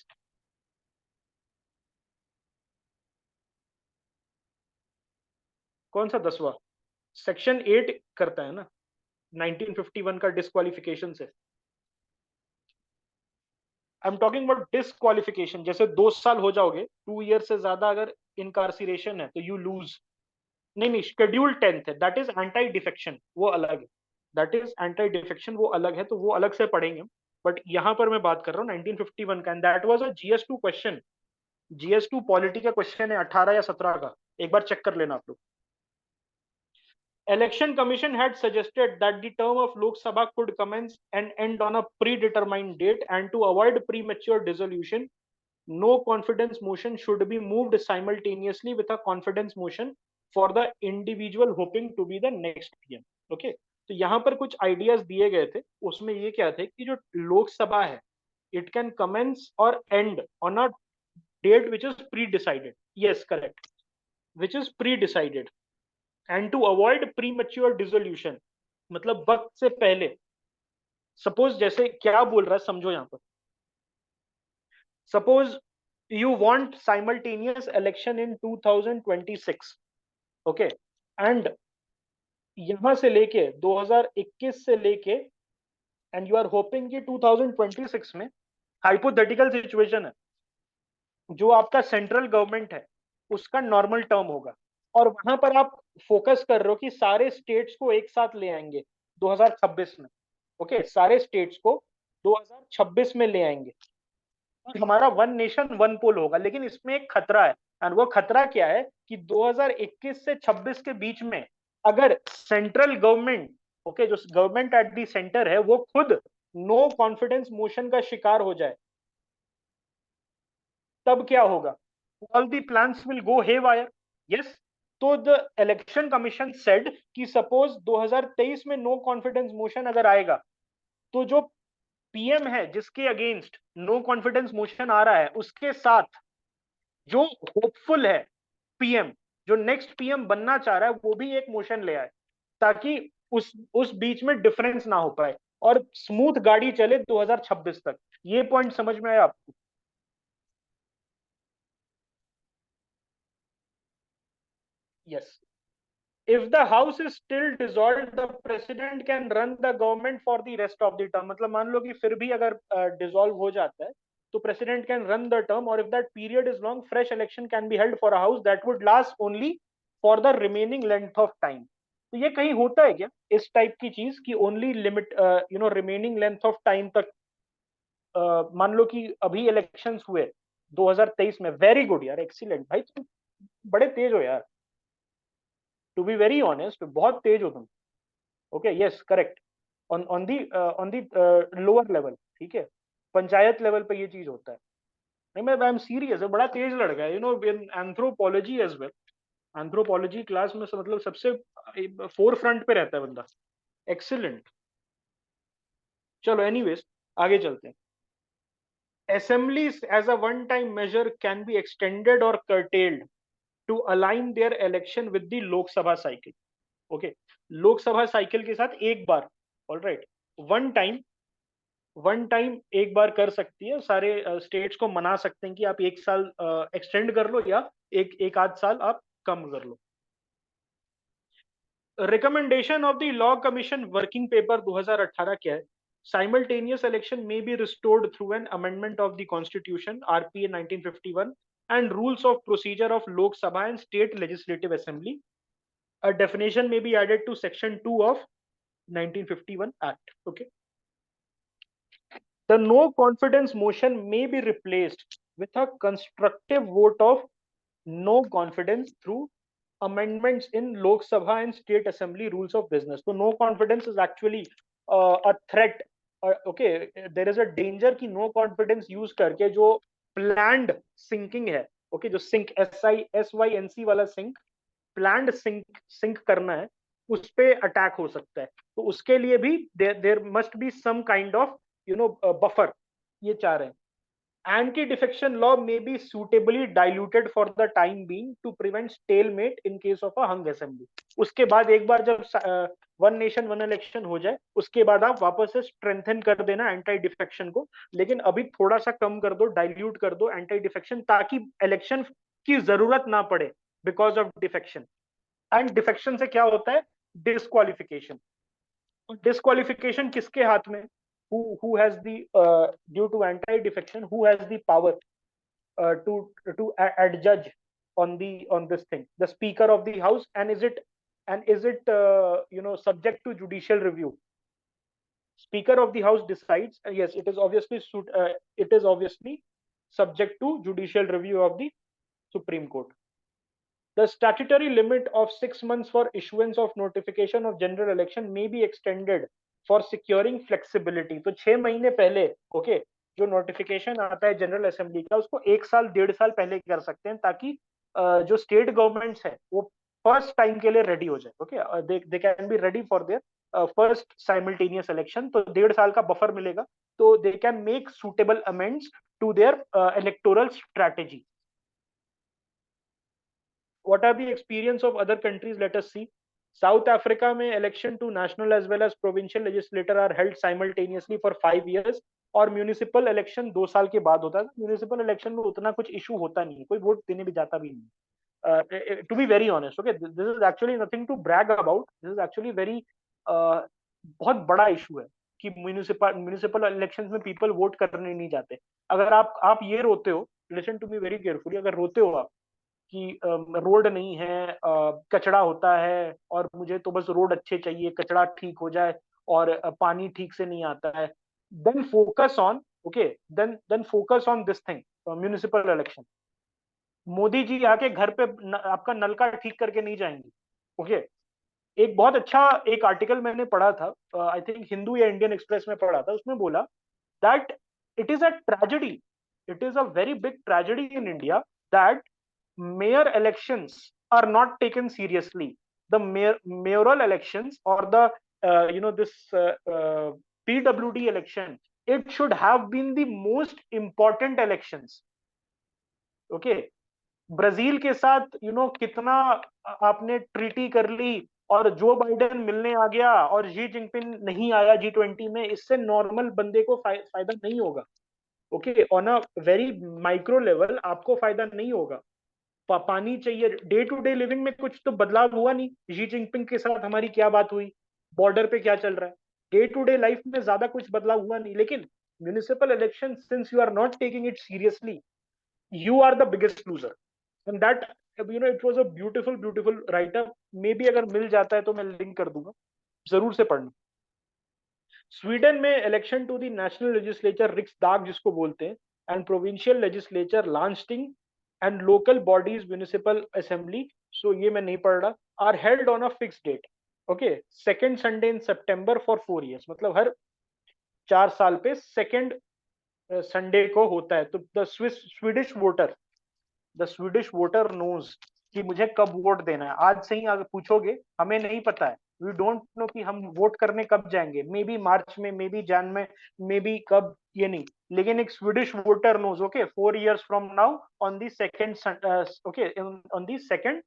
कौन सा 10वां section 8 करता है ना 1951 का डिस्क्वालिफिकेशन से. I am talking about disqualification. जैसे 2 साल हो जाओगे, 2 ईयर से ज्यादा अगर इनकार्सिरेशन है तो यू लूज. नहीं, शेड्यूल 10th है, दैट इज एंटी डिफेक्शन, वो अलग है. दैट इज एंटी डिफेक्शन, वो अलग है, तो वो अलग से पढ़ेंगे. बट यहां पर मैं बात कर रहा हूँ 1951 का, and that was a GS2 question. GS2 polity का क्वेश्चन है 18 या 17 का, एक बार चेक कर लेना आप लोग. Election Commission had suggested that the term of Lok Sabha could commence and end on a predetermined date, and to avoid premature dissolution, no confidence motion should be moved simultaneously with a confidence motion for the individual hoping to be the next PM. Okay, तो यहाँ पर कुछ ideas दिए गए थे, उसमें ये क्या थे कि जो लोकसभा है, it can commence or end on a date which is pre-decided. Yes, correct. Which is pre-decided. And to avoid premature dissolution, मतलब वक्त से पहले, सपोज जैसे क्या बोल रहा है समझो यहां पर, suppose you want simultaneous election in 2026, okay, and यहां से लेके 2021 से लेके एंड यू आर होपिंग कि 2026 में हाइपोथेटिकल सिचुएशन है, जो आपका सेंट्रल गवर्नमेंट है उसका नॉर्मल टर्म होगा, और वहां पर आप फोकस कर रहे हो कि सारे स्टेट्स को एक साथ ले आएंगे 2026 में, ओके, सारे स्टेट्स को 2026 में ले आएंगे और हमारा वन नेशन वन पोल होगा। लेकिन इसमें एक खतरा है, एंड वो खतरा क्या है कि 2021 से 26 के बीच में अगर सेंट्रल गवर्नमेंट, ओके, जो गवर्नमेंट एट दी सेंटर है वो खुद नो कॉन्फिडेंस मोशन का शिकार हो जाए, तब क्या होगा? All the plans will go haywire. Yes, तो द इलेक्शन कमीशन सेड कि सपोज 2023 में नो कॉन्फिडेंस मोशन अगर आएगा, तो जो पीएम है जिसके अगेंस्ट नो कॉन्फिडेंस मोशन आ रहा है, उसके साथ जो होपफुल है पीएम, जो नेक्स्ट पीएम बनना चाह रहा है, वो भी एक मोशन ले आए, ताकि उस बीच में डिफरेंस ना हो पाए और स्मूथ गाड़ी चले 2026 तक। ये पॉइंट समझ में आया आपको? Yes, if the house is still dissolved, the president can run the government for the rest of the term। मतलब मान लो कि फिर भी अगर डिसॉल्व हो जाता है तो president can run the term, or if that period is long, fresh election can be held for a house that would last only for the remaining length of time। तो ये कहीं होता है क्या इस टाइप की चीज कि only limit remaining length of time तक? मान लो कि अभी इलेक्शंस हुए 2023 में, वेरी गुड यार, एक्सीलेंट भाई, तुम बड़े तेज हो यार, टू बी वेरी ऑनेस्ट, बहुत तेज हो तुम। Okay, yes, correct, on the lower level, ठीक है, पंचायत लेवल पे ये चीज होता है। नहीं, मैं आई एम सीरियस, बड़ा तेज लड़का है, in anthropology as well, anthropology class में मतलब सबसे फोर फ्रंट पे रहता है बंदा, एक्सीलेंट। चलो एनीवेज, आगे चलते हैं। Assemblies as a one-time measure can be extended or curtailed to align their election with the Lok Sabha cycle। Okay, Lok Sabha cycle के साथ एक बार, ऑलराइट, वन टाइम एक बार कर सकती है, सारे स्टेट्स को मना सकते हैं कि आप एक साल एक्सटेंड कर लो या एक आध साल आप कम कर लो। Recommendation of the law commission working paper 2018 क्या है? Simultaneous election may be restored through an amendment of the Constitution, RPA 1951, and rules of procedure of Lok Sabha and State Legislative Assembly. A definition may be added to Section 2 of 1951 Act. Okay. The no confidence motion may be replaced with a constructive vote of no confidence through amendments in Lok Sabha and State Assembly rules of business. So no confidence is actually a threat. Okay, there is a danger कि no confidence use करके जो planned sinking है, okay, जो sink SYNC वाला sink, planned sink करना है, उस पे अटैक हो सकता है। तो उसके लिए भी there must be some kind of buffer, ये चाह रहे हैं। Anti-defection law may be suitably diluted for the time being to prevent stalemate in case of a hung assembly। उसके बाद एक बार जब वन नेशन वन इलेक्शन हो जाए, उसके बाद आप वापस से स्ट्रेंथन कर देना एंटी डिफेक्शन को, लेकिन अभी थोड़ा सा कम कर दो, डाइल्यूट कर दो एंटी डिफेक्शन, ताकि इलेक्शन की जरूरत ना पड़े because of defection. And defection से क्या होता है? डिस्क्वालिफिकेशन। डिस्क्वालिफिकेशन किसके हाथ में? who has the due to anti defection, who has the power to adjudge on this thing? The speaker of the house. And is it subject to judicial review? Speaker of the house decides, yes, it is obviously subject to judicial review of the Supreme Court। The statutory limit of 6 months for issuance of notification of general election may be extended for securing flexibility. तो 6 महीने पहले okay जो notification आता है general assembly का उसको 1 साल 1.5 साल पहले कर सकते हैं ताकि जो स्टेट गवर्नमेंट्स है वो फर्स्ट टाइम के लिए रेडी हो जाए. Okay they can be ready for their first simultaneous election. तो 1.5 साल का बफर मिलेगा तो they can make suitable amends to their electoral strategy. What are the experience of other countries? Let us see. South Africa में election to national as well as provincial legislature are held simultaneously for 5 years और municipal election 2 साल के बाद होता है. Municipal election में उतना कुछ इशू होता नहीं है, कोई वोट देने भी जाता भी नहीं. To be very honest, okay, this is actually nothing to brag about. This is actually very बहुत बड़ा इशू है कि म्यूनिसिपल इलेक्शंस में पीपल वोट करने नहीं जाते. अगर आप ये रोते हो, listen to me very carefully, अगर रोते हो आप कि रोड नहीं है, कचरा होता है और मुझे तो बस रोड अच्छे चाहिए, कचरा ठीक हो जाए और पानी ठीक से नहीं आता है, then focus on then focus on this thing, municipal election. Modi ji आके घर पे आपका नल का ठीक करके नहीं जाएंगे. ओके एक बहुत अच्छा एक आर्टिकल मैंने पढ़ा था, आई थिंक हिंदू या इंडियन एक्सप्रेस में पढ़ा था, उसमें बोला that it is a tragedy, it is a very big tragedy in India that mayor elections are not taken seriously. The mayoral elections or the this PWD election, it should have been the most important elections. Okay, Brazil के साथ कितना आपने treaty कर ली और Joe Biden मिलने आ गया और Xi Jinping नहीं आया G20 में, इससे नॉर्मल बंदे को फायदा नहीं होगा. Okay on a very micro level आपको फायदा नहीं होगा. पानी चाहिए. डे टू डे लिविंग में कुछ तो बदलाव हुआ नहीं. जी जिनपिंग के साथ हमारी क्या बात हुई, बॉर्डर पे क्या चल रहा है, डे टू डे लाइफ में ज्यादा कुछ बदलाव हुआ नहीं. लेकिन municipal election, since you are not taking it seriously, you are the biggest loser. And that it was a beautiful writer. Maybe अगर मिल जाता है तो मैं लिंक कर दूंगा, जरूर से पढ़ना. स्वीडन में election to the national legislature Riksdag जिसको बोलते हैं and provincial legislature Landsting and local bodies municipal assembly, so ये मैं नहीं पढ़ रहा, are held on a fixed date. okay, second Sunday in September for 4 years. मतलब हर 4 साल पे सेकेंड संडे को होता है. तो द स्वीडिश वोटर नोज कि मुझे कब वोट देना है. आज से ही अगर पूछोगे, हमें नहीं पता है, वी डोंट नो कि हम वोट करने कब जाएंगे, मे बी मार्च में, मे बी जैन में, मे बी कब, ये नहीं. लेकिन एक Swedish voter knows, okay, 4 years from now on the second on the second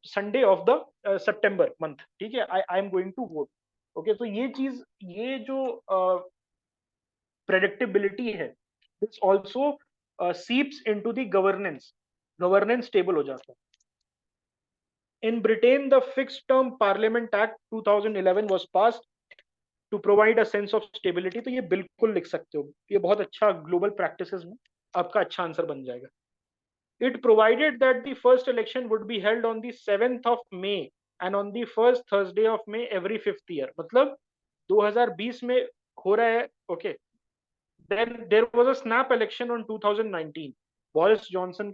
Sunday of the September month, ठीक है, I am going to vote. Okay तो ये चीज, ये जो प्रेडिक्टेबिलिटी है, this also seeps into the governance stable हो जाता है. In Britain, the Fixed Term Parliament Act 2011 was passed to provide a sense of stability. तो ये बिल्कुल लिख सकते हो, ये बहुत अच्छा ग्लोबल प्रैक्टिसेस में आपका अच्छा आंसर बन जाएगा. It provided that the first election would be held on the 7th of May and on the first Thursday of May every 5th year. मतलब 2020 में हो रहा है. Okay, then there was a snap election on 2019. Boris Johnson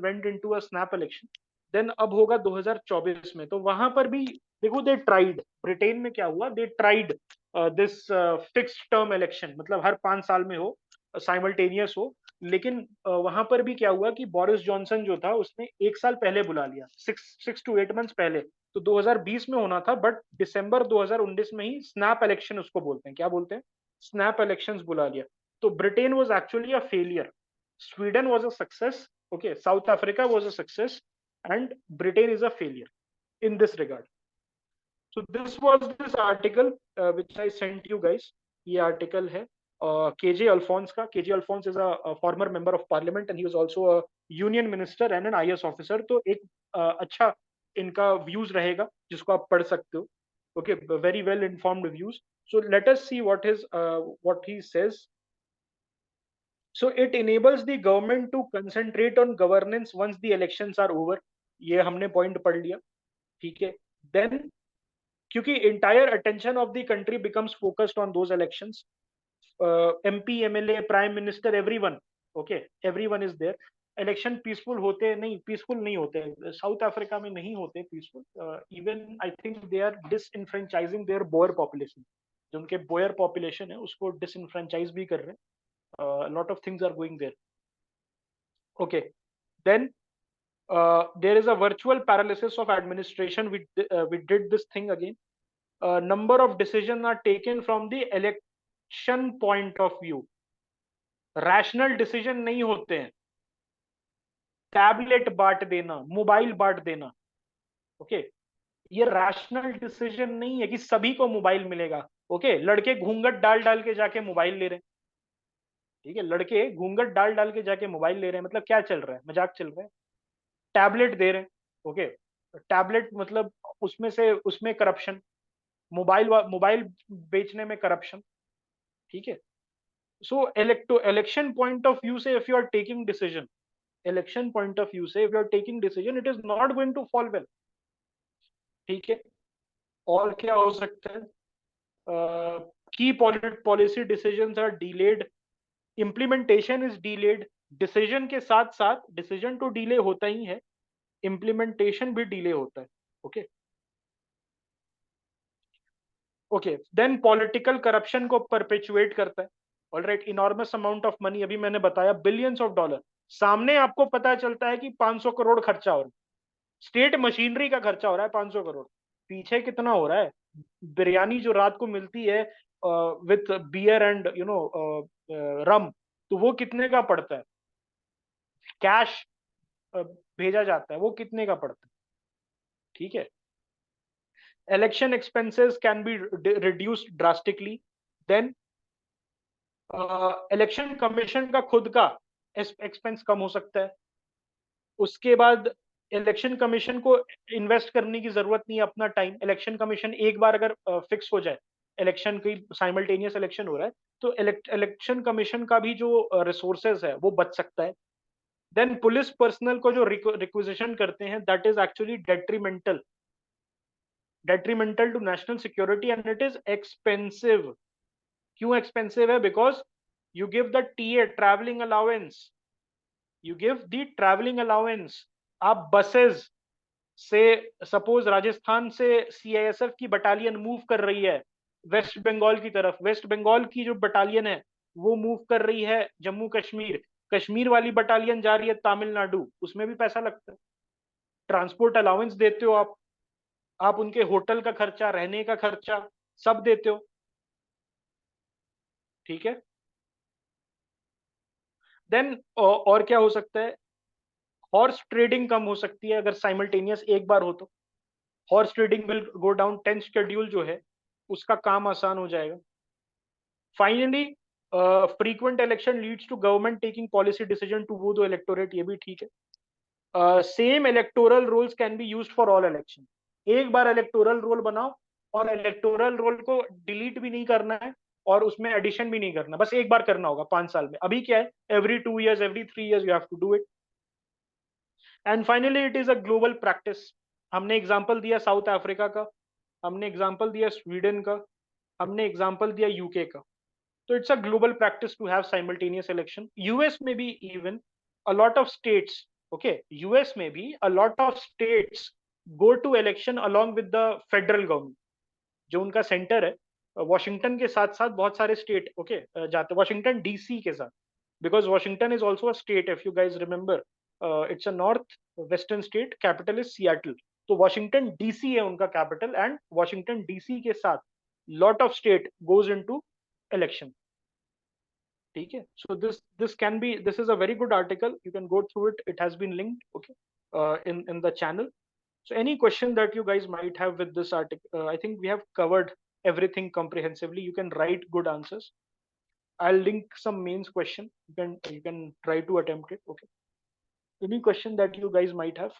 went into a snap election. Then अब होगा 2024 में. तो वहां पर भी देखो, दे ट्राइड. ब्रिटेन में क्या हुआ, they tried this fixed term election, मतलब हर 5 साल में हो, साइमल्टेनियस हो. लेकिन वहां पर भी क्या हुआ कि बोरिस जॉनसन जो था उसने 1 साल पहले बुला लिया, 6 to 8 months पहले. तो 2020 में होना था, बट दिसंबर 2019 में ही स्नैप इलेक्शन उसको बोलते हैं, क्या बोलते हैं, स्नैप इलेक्शंस बुला लिया. तो Britain was actually a failure, Sweden was a success, okay, south Africa was a success, and Britain is a failure in this regard. So this was this article which I sent you guys. ये article है KJ Alphonse का. KJ Alphonse is a former member of parliament and he was also a union minister and an IS officer. तो एक अच्छा इनका views रहेगा जिसको आप पढ़ सकते हो. Okay, very well informed views. So let us see what he says. So it enables the government to concentrate on governance once the elections are over. ये हमने पॉइंट पढ़ लिया, ठीक है. देन क्योंकि entire attention of the country becomes focused on those elections, MP, MLA, prime minister, everyone, okay, everyone is there. Election peaceful नहीं होते, South Africa में नहीं होते peaceful. Even I think they are disenfranchising their Boer population, जो उनके Boyer population है उसको disenfranchise भी कर रहे हैं। Lot of things are going there. Okay, then there is a virtual paralysis of administration. We did this thing again. Number of decisions are taken from the election point of view. Rational decision नहीं होते हैं। Tablet बांट देना, mobile बांट देना, okay, ये rational decision नहीं है कि सभी को मोबाइल मिलेगा। ओके, लड़के घूंघट डाल डाल के जाके मोबाइल ले रहे हैं, ठीक है, लड़के घूंघट डाल डाल के जाके मोबाइल ले रहे हैं, मतलब क्या चल रहा है, मजाक चल रहा है। टैबलेट दे रहे हैं, ओके, टैबलेट मतलब उसमें करप्शन, मोबाइल बेचने में करप्शन, ठीक है। So election point of view से if you are taking decision, election point of view से if you are taking decision, it is not going to fall well, ठीक है। और क्या हो सकता है, की policy decisions are delayed, implementation is delayed. Decision के साथ साथ डिसीजन तो डिले होता ही है, इम्प्लीमेंटेशन भी डिले होता है, okay. Okay, then political corruption को परपेचुएट करता है। Alright, enormous amount of money, अभी मैंने बताया बिलियंस ऑफ डॉलर, सामने आपको पता चलता है कि 500 करोड़ खर्चा हो रहा है, स्टेट मशीनरी का खर्चा हो रहा है 500 करोड़, पीछे कितना हो रहा है, बिरयानी जो रात को मिलती है with beer and you know rum, तो वो कितने का पड़ता है, कैश भेजा जाता है, वो कितने का पड़ता है, ठीक है। Election expenses can be reduced drastically. Then election commission का खुद का एक्सपेंस कम हो सकता है। उसके बाद इलेक्शन कमीशन को इन्वेस्ट करने की जरूरत नहीं है अपना टाइम। इलेक्शन कमीशन एक बार अगर फिक्स हो जाए, इलेक्शन की साइमल्टेनियस इलेक्शन हो रहा है, तो इलेक्शन कमीशन का भी जो रिसोर्सेज है वो बच सकता है। देन पुलिस पर्सनल को जो रिक्विजिशन करते हैं, that is actually detrimental to national security and it is expensive. क्यों एक्सपेंसिव है? Because you give the TA traveling allowance, you give the traveling allowance। आप बसेस से, सपोज राजस्थान से CISF की बटालियन मूव कर रही है वेस्ट बंगाल की तरफ, वेस्ट बंगाल की जो बटालियन है वो मूव कर रही है जम्मू कश्मीर, कश्मीर वाली बटालियन जा रही है तमिलनाडु, उसमें भी पैसा लगता है। ट्रांसपोर्ट अलाउंस देते हो आप उनके होटल का खर्चा, रहने का खर्चा सब देते हो, ठीक है। देन और क्या हो सकता है, हॉर्स ट्रेडिंग कम हो सकती है अगर साइमल्टेनियस एक बार हो तो। Horse trading will go down, 10 schedule जो है उसका काम आसान हो जाएगा। Finally frequent election leads to government taking policy decision to वो दो इलेक्टोरेट, ये भी ठीक है। Same electoral rolls can be used for all election. एक बार इलेक्टोरल रोल बनाओ और इलेक्टोरल रोल को डिलीट भी नहीं करना है और उसमें एडिशन भी नहीं करना, बस एक बार करना होगा 5 साल में। अभी क्या है, every 2 years, every 3 years you have to do it. And finally it is a global practice. हमने एग्जांपल दिया साउथ अफ्रीका का, हमने एग्जांपल दिया स्वीडन का, हमने एग्जांपल दिया यूके का। तो it's a global practice to have simultaneous election. US में भी even a lot of states, okay, US में भी a lot of states go to election along with the federal government. जो उनका सेंटर है वॉशिंगटन के साथ साथ बहुत सारे स्टेट, ओके, जाते वॉशिंगटन डीसी के साथ, because Washington is also a state, if you guys remember, it's a north western state, capital is Seattle. तो वॉशिंगटन डीसी है उनका कैपिटल, एंड वॉशिंगटन डीसी के साथ lot of state goes into election, ठीक है। So this can be, this is a very good article, you can go through it, it has been linked, okay, in the channel. So any question that you guys might have with this article, I think we have covered everything comprehensively. You can write good answers. I'll link some mains question. You can try to attempt it. Okay. Any question that you guys might have?